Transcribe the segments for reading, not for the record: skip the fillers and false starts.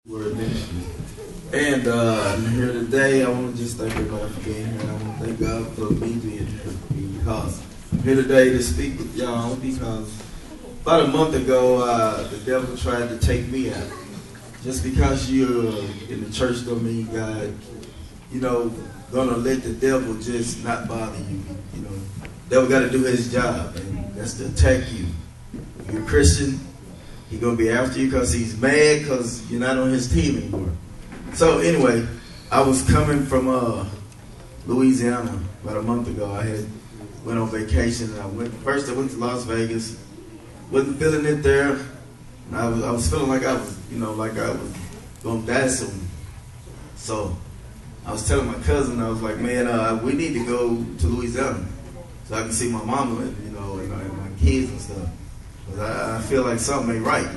Word Ministry. And I'm here today. I want to just thank everybody for being here. I want to thank God for me being here because I'm here today to speak with y'all because about a month ago, the devil tried to take me out. Just because you're in the church don't mean God, gonna let the devil just not bother you. The devil got to do his job, and that's to attack you. If you're a Christian, he's going to be after you because he's mad because you're not on his team anymore. So anyway, I was coming from Louisiana about a month ago. I went on vacation, and first I went to Las Vegas. Wasn't feeling it there. And I was feeling like I was, like I was going to die soon. So I was telling my cousin, I was like, man, we need to go to Louisiana so I can see my mama and, and my kids and stuff. I feel like something ain't right.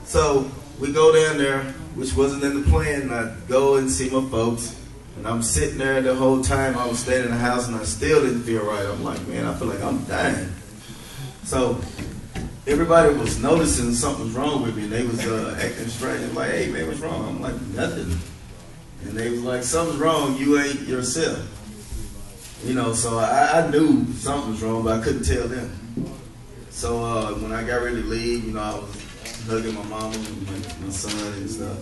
So we go down there, which wasn't in the plan. I go and see my folks, and I'm sitting there the whole time. I was staying in the house, and I still didn't feel right. I'm like, man, I feel like I'm dying. So everybody was noticing something was wrong with me, and they was acting strange. Like, hey, man, what's wrong? I'm like, nothing. And they was like, something's wrong. You ain't yourself. So I knew something was wrong, but I couldn't tell them. So when I got ready to leave, I was hugging my mama and my son and stuff.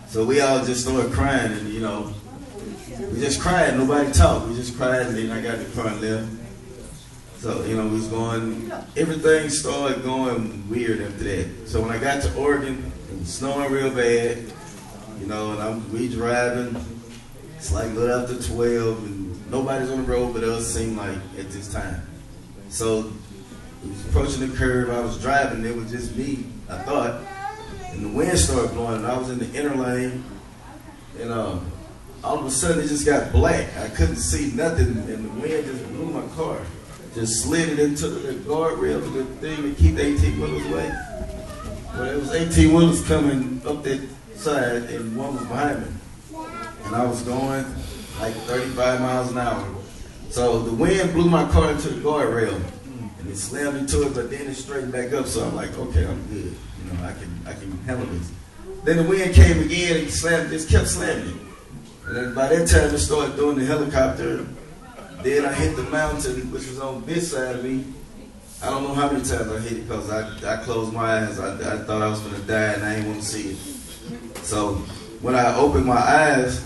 So we all just started crying, and we just cried. Nobody talked. We just cried, and then I got the car and left. So we was going. Everything started going weird after that. So when I got to Oregon, it was snowing real bad, and we driving. It's like a little after 12, and nobody's on the road but us. Seemed like at this time. So we was approaching the curve. I was driving. It was just me, I thought. And the wind started blowing. And I was in the inner lane. And all of a sudden, it just got black. I couldn't see nothing. And the wind just blew my car. Just slid it into the guardrail of the thing to keep the 18-wheelers away. But it was 18-wheelers coming up that side, and one was behind me. And I was going like 35 miles an hour. So the wind blew my car into the guardrail. And it slammed into it, but then it straightened back up. So I'm like, okay, I'm good. I can handle this. Then the wind came again and just kept slamming. And then by that time, it started doing the helicopter. Then I hit the mountain, which was on this side of me. I don't know how many times I hit it because I closed my eyes. I thought I was going to die, and I didn't want to see it. So when I opened my eyes,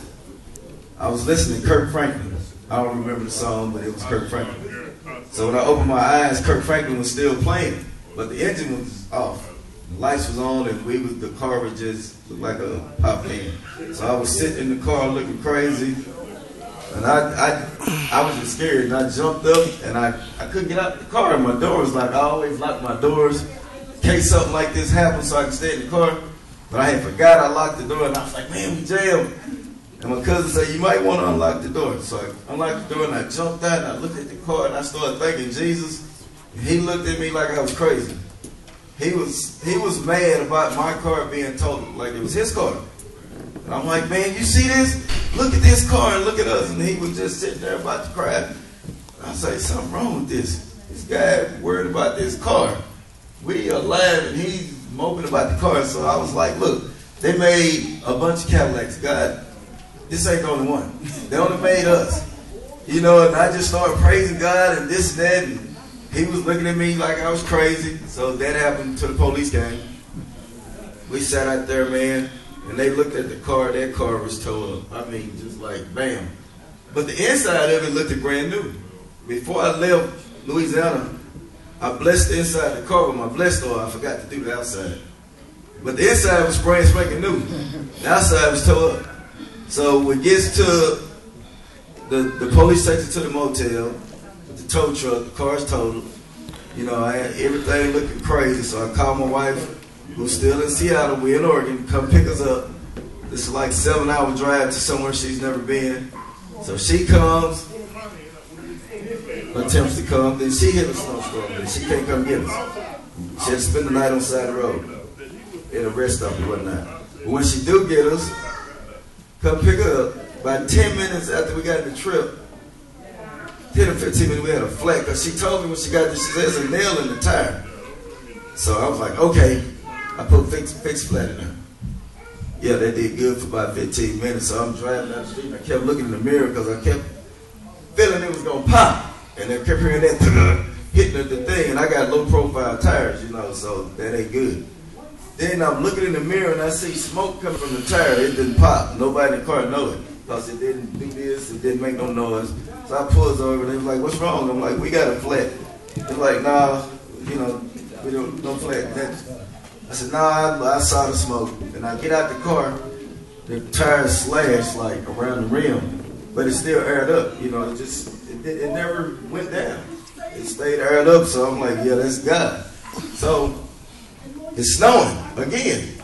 I was listening to Kirk Franklin. I don't remember the song, but it was Kirk Franklin. So when I opened my eyes, Kirk Franklin was still playing, but the engine was off. The lights was on, and the car was just looked like a pop can. So I was sitting in the car looking crazy, and I was just scared, and I jumped up, and I couldn't get out of the car. And my doors, I always lock my doors in case something like this happened, so I can stay in the car. But I had forgot I locked the door, and I was like, man, we jammed. And my cousin said, you might want to unlock the door. So I unlocked the door, and I jumped out, and I looked at the car, and I started thanking Jesus. And he looked at me like I was crazy. He was mad about my car being totaled, like it was his car. And I'm like, man, you see this? Look at this car and look at us. And he was just sitting there about to cry. And I say, something wrong with this. This guy worried about this car. We are alive, and he's moping about the car. So I was like, look, they made a bunch of Cadillacs. God, this ain't the only one. They only made us. And I just started praising God and this and that. And he was looking at me like I was crazy. So that happened to the police came. We sat out there, man, and they looked at the car. That car was towed up. I mean, just like, bam. But the inside of it looked brand new. Before I left Louisiana, I blessed the inside of the car with my blessed oil. I forgot to do the outside. But the inside was brand spanking new. The outside was towed up. So when it gets to the police takes it to the motel with the tow truck, the car's totaled. I had everything looking crazy. So I called my wife, who's still in Seattle, we're in Oregon, come pick us up. This is like a 7-hour drive to somewhere she's never been. So she comes, attempts to come, then she hit a snowstorm, and she can't come get us. She had to spend the night on the side of the road in a rest stop and whatnot. But when she do get us, come pick her up. About 10 minutes after we got the trip, 10 or 15 minutes, we had a flat. Because she told me when she got this, she said, there's a nail in the tire. So I was like, okay. I put fixed flat in there. yeah, that did good for about 15 minutes. So I'm driving down the street and I kept looking in the mirror because I kept feeling it was going to pop. And I kept hearing that hitting the thing. And I got low profile tires, you know, so that ain't good. Then I'm looking in the mirror and I see smoke coming from the tire. It didn't pop. Nobody in the car know it because it didn't do this. It didn't make no noise. So I pulled over and they was like, what's wrong? I'm like, we got a flat. They're like, nah, you know, we don't, no flat. I said, nah, I saw the smoke. And I get out the car, the tire slashed like around the rim, but it still aired up. You know, it never went down. It stayed aired up, so I'm like, yeah, that's God. So it's snowing again.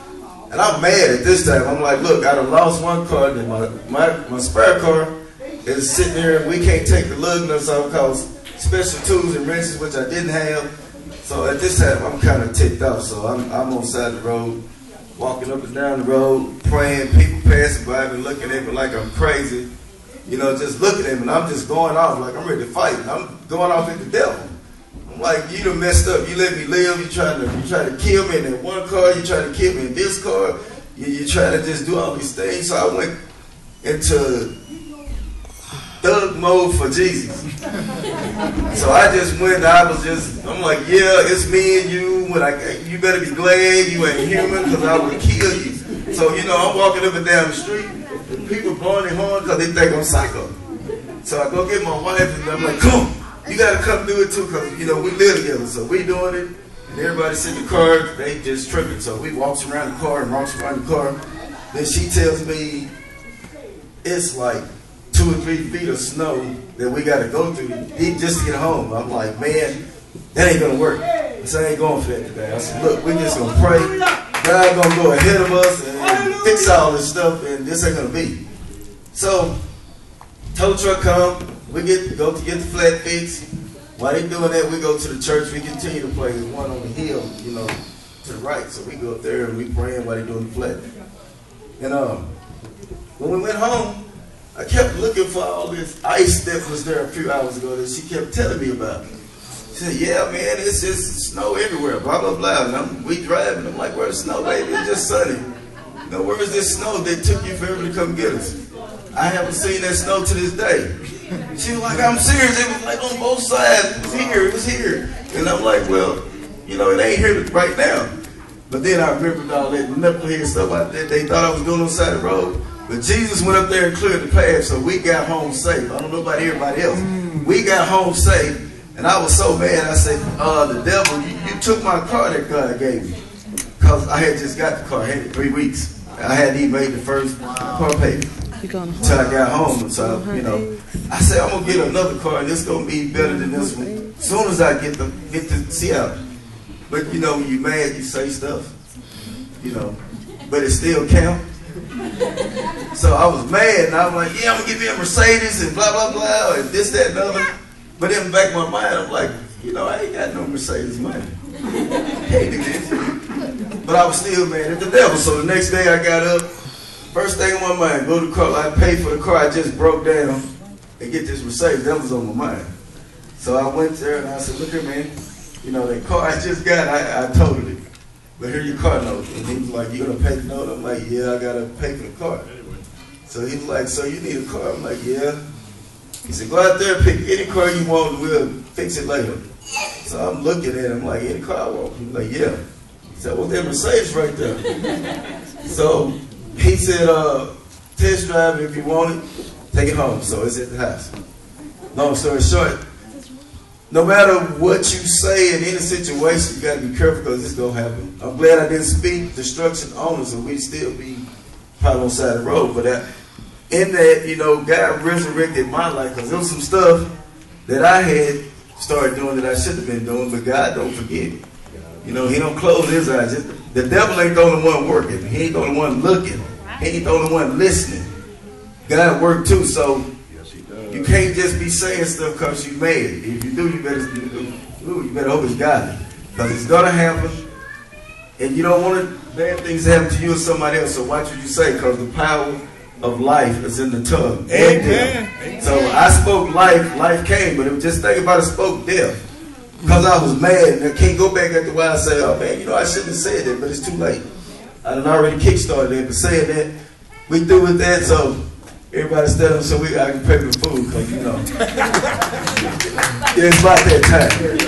And I'm mad at this time. I'm like, look, I done lost one car, then my spare car is sitting there, and we can't take the lug nuts off because special tools and wrenches, which I didn't have. So at this time, I'm kind of ticked off. So I'm on the side of the road, walking up and down the road, praying, people passing by me, looking at me like I'm crazy. You know, just looking at me, and I'm just going off like I'm ready to fight. And I'm going off at the devil. I'm like, you done messed up. You let me live. You try to kill me in that one car. You try to kill me in this car. You try to just do all these things. So I went into thug mode for Jesus. So I just went. I'm like, yeah, it's me and you. You better be glad you ain't human because I would kill you. So, you know, I'm walking up and down the street. And people blowing their horn because they think I'm psycho. So I go get my wife and I'm like, come on. You got to come do it too because, you know, we live together. So we doing it. And everybody's in the car. They just tripping. So we walks around the car and walks around the car. Then she tells me it's like 2 or 3 feet of snow that we got to go through just to get home. I'm like, man, that ain't going to work. So I ain't going for that today. I said, look, we just going to pray. God going to go ahead of us and fix all this stuff, and this ain't going to be. So, tow truck come. We go to get the flat fixed. While they doing that, we go to the church. We continue to pray. There's one on the hill, you know, to the right. So we go up there and we praying while they doing the flat. And when we went home, I kept looking for all this ice that was there a few hours ago that she kept telling me about. She said, yeah, man, it's just snow everywhere, blah, blah, blah. And we driving. I'm like, where's the snow, baby? It's just sunny. You know, where is this snow that took you forever to come get us? I haven't seen that snow to this day. She was like, I'm serious. It was like on both sides. It was here. And I'm like, well, you know, it ain't here right now. But then I remembered all that knucklehead stuff out there. They thought I was going on the side of the road. But Jesus went up there and cleared the path, so we got home safe. I don't know about everybody else. We got home safe. And I was so mad, I said, the devil, you took my car that God gave me. Because I had just got the car, I had it 3 weeks. I hadn't even made the first car payment until I got home. So, you know, I said, I'm going to get another car, and it's going to be better than this one as soon as I get to Seattle. But, you know, when you're mad, you say stuff, you know, but it still counts. So I was mad, and I was like, yeah, I'm going to give you a Mercedes, and blah, blah, blah, and this, that, and other. But in the back of my mind, I'm like, you know, I ain't got no Mercedes money. Can't do this. But I was still mad at the devil. So the next day I got up, first thing on my mind, go to the car. I paid for the car I just broke down and get this Mercedes. That was on my mind. So I went there and I said, look here, man, you know, that car I just got, I totaled it. But here your car note. And he was like, you gonna pay the note? I'm like, yeah, I gotta pay for the car. So he was like, so you need a car? I'm like, yeah. He said, go out there and pick any car you want and we'll fix it later. So I'm looking at him like, any car I want? He was like, yeah. He said, well, that Mercedes right there. So he said, test drive it if you want it, take it home. So it's at the house. Long story short, no matter what you say in any situation, you got to be careful because it's going to happen. I'm glad I didn't speak destruction on us, so we'd still be probably on the side of the road. But in that, you know, God resurrected my life because there was some stuff that I had started doing that I should have been doing, but God don't forget. You know, he don't close his eyes. The devil ain't the only one working. He ain't the only one looking. He ain't the only one listening. God worked too, so you can't just be saying stuff because you're mad. If you do, you better hope it's godly. Because it's going to happen, and you don't want bad things to happen to you or somebody else, so watch what you say because the power of life is in the tongue. Amen. So I spoke life, life came, but it was just think about it, spoke death. Because I was mad, and I can't go back after a while and say, oh man, you know, I shouldn't have said that, but it's too late. I done already kickstarted it, but saying that, we through with that, so everybody stand up so I can pay for food, because, you know, yeah, it's about that time.